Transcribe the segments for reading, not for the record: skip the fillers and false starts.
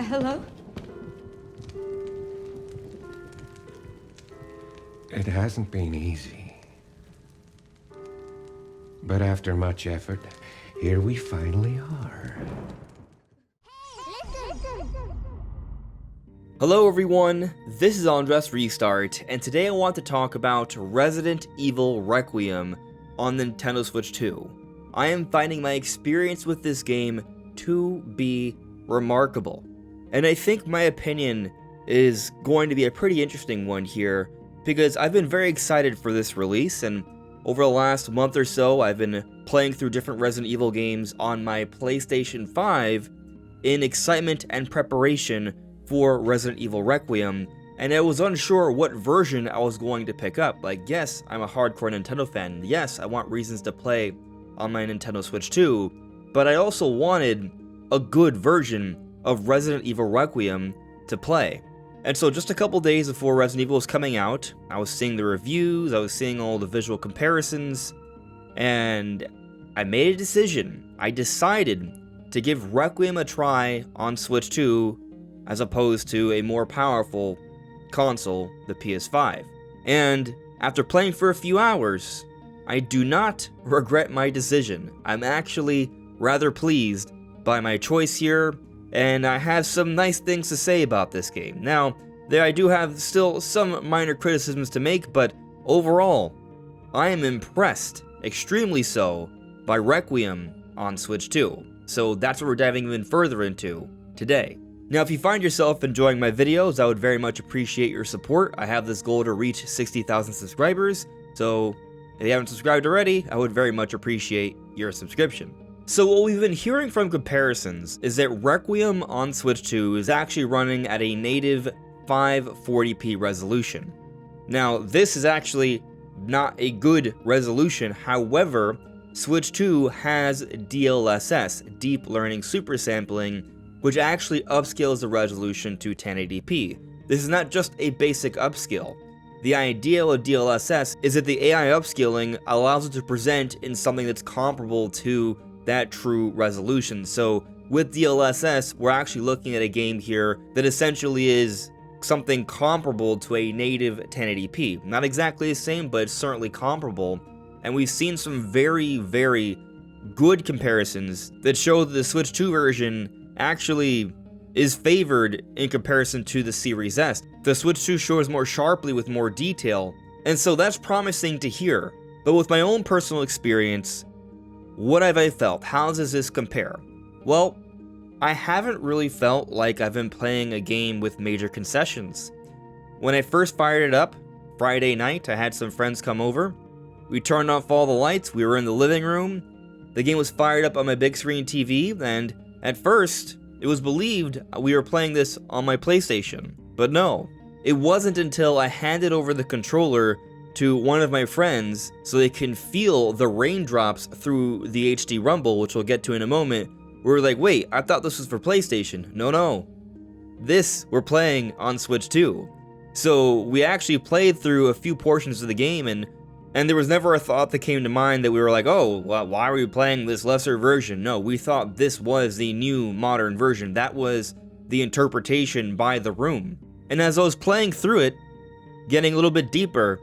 Hello? It hasn't been easy. But after much effort, here we finally are. Hello everyone, this is AndresRestart, and today I want to talk about Resident Evil Requiem on Nintendo Switch 2. I am finding my experience with this game to be remarkable, and I think my opinion is going to be a pretty interesting one here, because I've been very excited for this release, and over the last month or so I've been playing through different Resident Evil games on my PlayStation 5 in excitement and preparation for Resident Evil Requiem, and I was unsure what version I was going to pick up. Like, yes, I'm a hardcore Nintendo fan, yes, I want reasons to play on my Nintendo Switch 2, but I also wanted a good version of Resident Evil Requiem to play. And so just a couple days before Resident Evil was coming out, I was seeing the reviews, I was seeing all the visual comparisons, and I made a decision. I decided to give Requiem a try on Switch 2 as opposed to a more powerful console, the PS5. And after playing for a few hours, I do not regret my decision. I'm actually rather pleased by my choice here, and I have some nice things to say about this game. Now, I do have still some minor criticisms to make, but overall, I am impressed, extremely so, by Requiem on Switch 2. So that's what we're diving even further into today. Now, if you find yourself enjoying my videos, I would very much appreciate your support. I have this goal to reach 60,000 subscribers, so if you haven't subscribed already, I would very much appreciate your subscription. So what we've been hearing from comparisons is that Requiem on Switch 2 is actually running at a native 540p resolution. Now, this is actually not a good resolution, however, Switch 2 has DLSS, Deep Learning Super Sampling, which actually upscales the resolution to 1080p. This is not just a basic upscale. The idea with DLSS is that the AI upscaling allows it to present in something that's comparable to that true resolution. So with DLSS, we're actually looking at a game here that essentially is something comparable to a native 1080p. Not exactly the same, but it's certainly comparable. And we've seen some very, very good comparisons that show that the Switch 2 version actually is favored in comparison to the Series S. The Switch 2 shows more sharply with more detail, and so that's promising to hear. But with my own personal experience, what have I felt? How does this compare? Well, I haven't really felt like I've been playing a game with major concessions. When I first fired it up, Friday night, I had some friends come over. We turned off all the lights, we were in the living room. The game was fired up on my big screen TV, and at first, it was believed we were playing this on my PlayStation. But no, it wasn't until I handed over the controller to one of my friends so they can feel the raindrops through the HD rumble, which we'll get to in a moment. We're like, wait, I thought this was for PlayStation. No. This we're playing on Switch 2. So we actually played through a few portions of the game, and there was never a thought that came to mind that we were like, oh, well, why are we playing this lesser version? No, we thought this was the new modern version. That was the interpretation by the room. And as I was playing through it, getting a little bit deeper,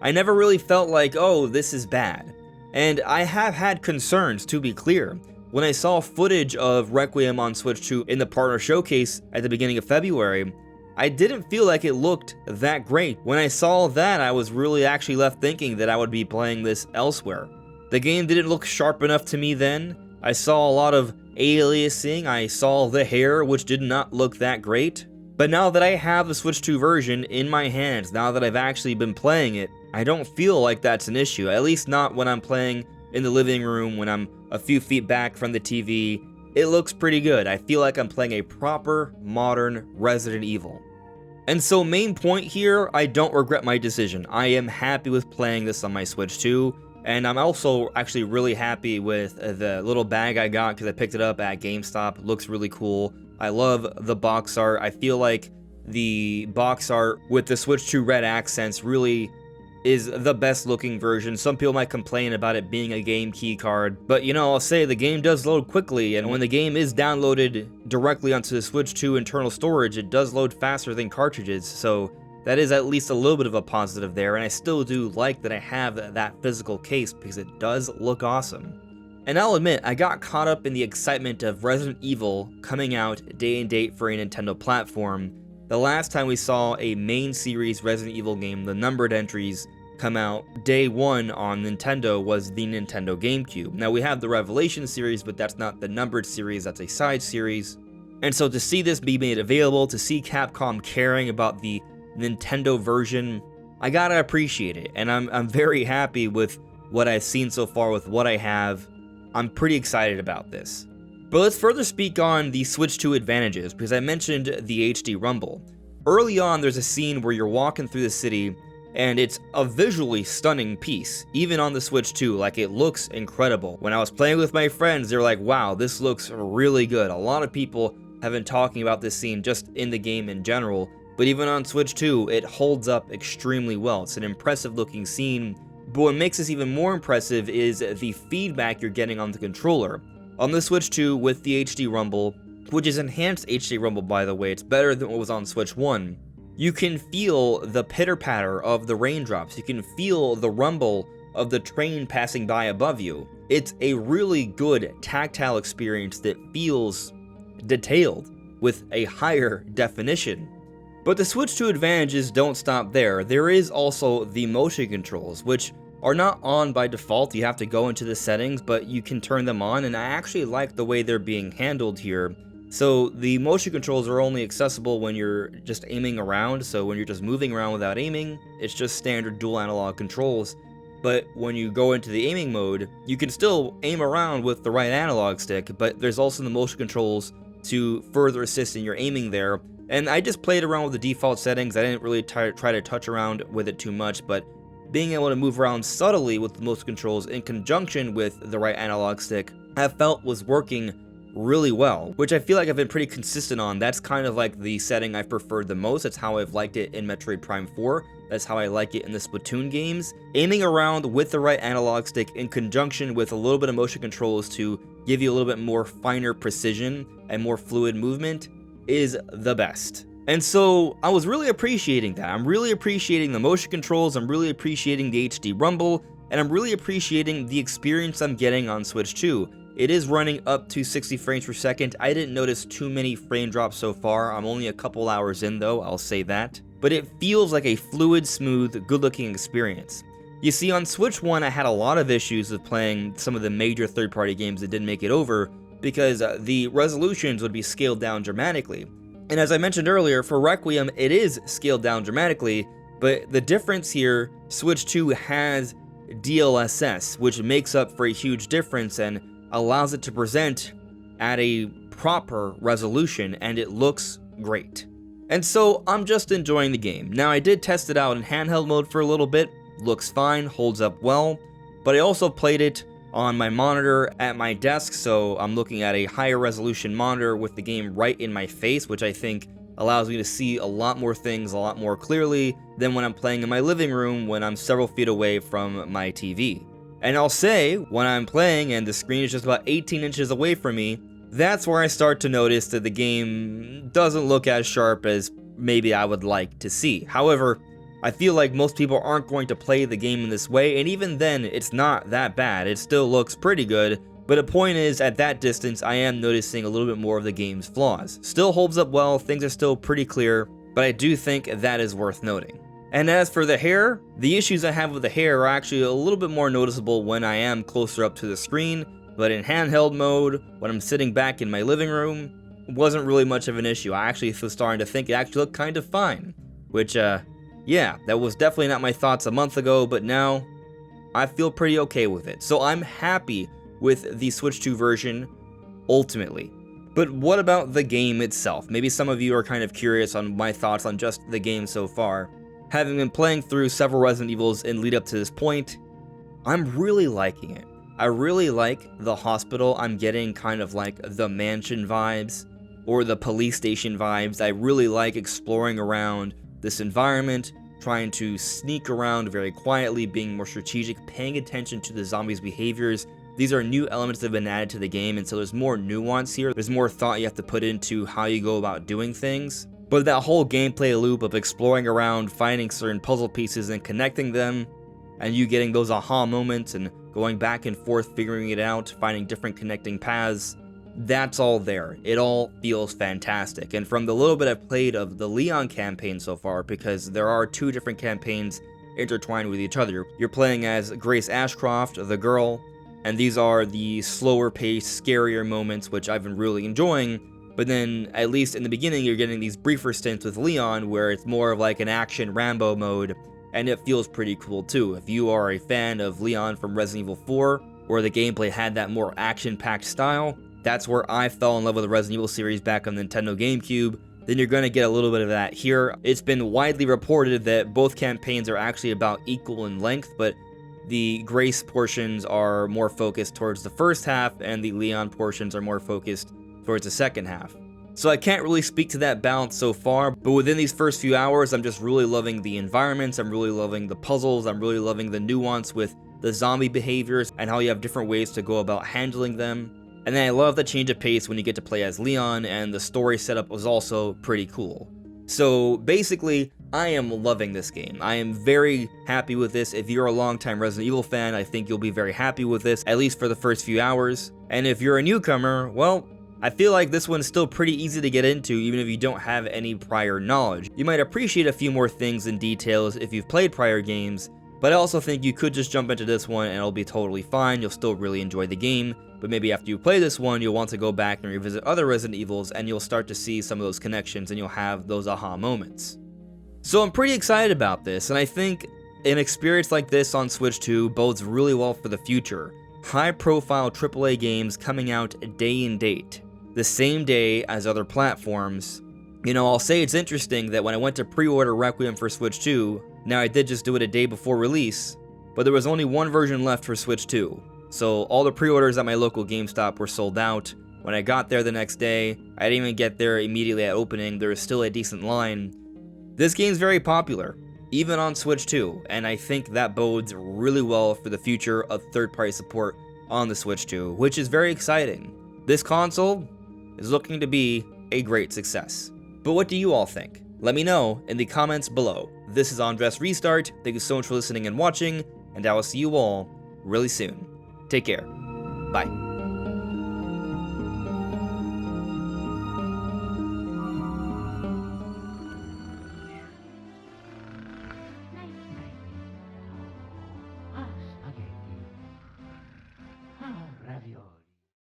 I never really felt like, oh, this is bad. And I have had concerns, to be clear. When I saw footage of Requiem on Switch 2 in the partner showcase at the beginning of February, I didn't feel like it looked that great. When I saw that, I was really actually left thinking that I would be playing this elsewhere. The game didn't look sharp enough to me then. I saw a lot of aliasing, I saw the hair, which did not look that great. But now that I have the Switch 2 version in my hands, now that I've actually been playing it, I don't feel like that's an issue, at least not when I'm playing in the living room, when I'm a few feet back from the TV. It looks pretty good. I feel like I'm playing a proper, modern Resident Evil. And so main point here, I don't regret my decision. I am happy with playing this on my Switch 2, and I'm also actually really happy with the little bag I got because I picked it up at GameStop. It looks really cool. I love the box art. I feel like the box art with the Switch 2 red accents really is the best looking version. Some people might complain about it being a game key card, but I'll say the game does load quickly, and when the game is downloaded directly onto the Switch 2 internal storage, it does load faster than cartridges, so that is at least a little bit of a positive there, and I still do like that I have that physical case because it does look awesome. And I'll admit, I got caught up in the excitement of Resident Evil coming out day and date for a Nintendo platform. The last time we saw a main series Resident Evil game, the numbered entries, come out day one on Nintendo was the Nintendo GameCube. Now we have the Revelation series, but that's not the numbered series, that's a side series. And so to see this be made available, to see Capcom caring about the Nintendo version, I gotta appreciate it. And I'm very happy with what I've seen so far with what I have. I'm pretty excited about this. But let's further speak on the Switch 2 advantages, because I mentioned the HD Rumble. Early on, there's a scene where you're walking through the city, and it's a visually stunning piece, even on the Switch 2, like it looks incredible. When I was playing with my friends, they're like, wow, this looks really good. A lot of people have been talking about this scene just in the game in general, but even on Switch 2, it holds up extremely well. It's an impressive looking scene, but what makes this even more impressive is the feedback you're getting on the controller. On the Switch 2 with the HD Rumble, which is enhanced HD Rumble by the way, it's better than what was on Switch 1, you can feel the pitter-patter of the raindrops, you can feel the rumble of the train passing by above you. It's a really good tactile experience that feels detailed with a higher definition. But the Switch 2 advantages don't stop there. There is also the motion controls, which are not on by default. You have to go into the settings, but you can turn them on, and I actually like the way they're being handled here. So the motion controls are only accessible when you're just aiming around, so when you're just moving around without aiming, it's just standard dual analog controls. But when you go into the aiming mode, you can still aim around with the right analog stick, but there's also the motion controls to further assist in your aiming there. And I just played around with the default settings. I didn't really try to touch around with it too much, but being able to move around subtly with the motion controls in conjunction with the right analog stick, I felt was working really well, which I feel like I've been pretty consistent on. That's kind of like the setting I've preferred the most. That's how I've liked it in Metroid Prime 4. That's how I like it in the Splatoon games. Aiming around with the right analog stick in conjunction with a little bit of motion controls to give you a little bit more finer precision and more fluid movement is the best. And so I was really appreciating that. I'm really appreciating the motion controls, I'm really appreciating the HD Rumble, and I'm really appreciating the experience I'm getting on Switch 2. It is running up to 60 frames per second. I didn't notice too many frame drops so far. I'm only a couple hours in though, I'll say that. But it feels like a fluid, smooth, good-looking experience. You see, on Switch 1, I had a lot of issues with playing some of the major third-party games that didn't make it over, because the resolutions would be scaled down dramatically. And as I mentioned earlier, for Requiem, it is scaled down dramatically, but the difference here, Switch 2 has DLSS, which makes up for a huge difference and allows it to present at a proper resolution, and it looks great. And so I'm just enjoying the game. Now, I did test it out in handheld mode for a little bit, looks fine, holds up well, but I also played it on my monitor at my desk, so I'm looking at a higher resolution monitor with the game right in my face, which I think allows me to see a lot more things a lot more clearly than when I'm playing in my living room when I'm several feet away from my TV. And I'll say, when I'm playing and the screen is just about 18 inches away from me, that's where I start to notice that the game doesn't look as sharp as maybe I would like to see. However, I feel like most people aren't going to play the game in this way, and even then, it's not that bad. It still looks pretty good, but the point is, at that distance, I am noticing a little bit more of the game's flaws. Still holds up well, things are still pretty clear, but I do think that is worth noting. And as for the hair, the issues I have with the hair are actually a little bit more noticeable when I am closer up to the screen, but in handheld mode, when I'm sitting back in my living room, it wasn't really much of an issue. I actually was starting to think it actually looked kind of fine, which, yeah, that was definitely not my thoughts a month ago, but now I feel pretty okay with it. So I'm happy with the Switch 2 version, ultimately. But what about the game itself? Maybe some of you are kind of curious on my thoughts on just the game so far. Having been playing through several Resident Evils in lead up to this point, I'm really liking it. I really like the hospital. I'm getting kind of like the mansion vibes, or the police station vibes. I really like exploring around this environment, trying to sneak around very quietly, being more strategic, paying attention to the zombies' behaviors. These are new elements that have been added to the game, and so there's more nuance here. There's more thought you have to put into how you go about doing things. But that whole gameplay loop of exploring around, finding certain puzzle pieces and connecting them, and you getting those aha moments and going back and forth, figuring it out, finding different connecting paths, that's all there. It all feels fantastic. And from the little bit I've played of the Leon campaign so far, because there are 2 different campaigns intertwined with each other. You're playing as Grace Ashcroft, the girl, and these are the slower paced, scarier moments, which I've been really enjoying. But then, at least in the beginning, you're getting these briefer stints with Leon, where it's more of like an action Rambo mode, and it feels pretty cool too. If you are a fan of Leon from Resident Evil 4, where the gameplay had that more action-packed style, that's where I fell in love with the Resident Evil series back on the Nintendo GameCube. Then you're going to get a little bit of that here. It's been widely reported that both campaigns are actually about equal in length, but the Grace portions are more focused towards the first half, and the Leon portions are more focused towards the second half. So I can't really speak to that balance so far, but within these first few hours, I'm just really loving the environments, I'm really loving the puzzles, I'm really loving the nuance with the zombie behaviors and how you have different ways to go about handling them. And then I love the change of pace when you get to play as Leon, and the story setup was also pretty cool. So basically, I am loving this game. I am very happy with this. If you're a longtime Resident Evil fan, I think you'll be very happy with this, at least for the first few hours. And if you're a newcomer, well, I feel like this one's still pretty easy to get into even if you don't have any prior knowledge. You might appreciate a few more things and details if you've played prior games, but I also think you could just jump into this one and it'll be totally fine. You'll still really enjoy the game, but maybe after you play this one, you'll want to go back and revisit other Resident Evils, and you'll start to see some of those connections and you'll have those aha moments. So I'm pretty excited about this, and I think an experience like this on Switch 2 bodes really well for the future. High-profile AAA games coming out day and date, the same day as other platforms. You know, I'll say it's interesting that when I went to pre-order Requiem for Switch 2, now I did just do it a day before release, but there was only one version left for Switch 2. So all the pre-orders at my local GameStop were sold out. When I got there the next day, I didn't even get there immediately at opening, there was still a decent line. This game's very popular, even on Switch 2, and I think that bodes really well for the future of third-party support on the Switch 2, which is very exciting. This console is looking to be a great success. But what do you all think? Let me know in the comments below. This is AndresRestart. Thank you so much for listening and watching, and I will see you all really soon. Take care. Bye.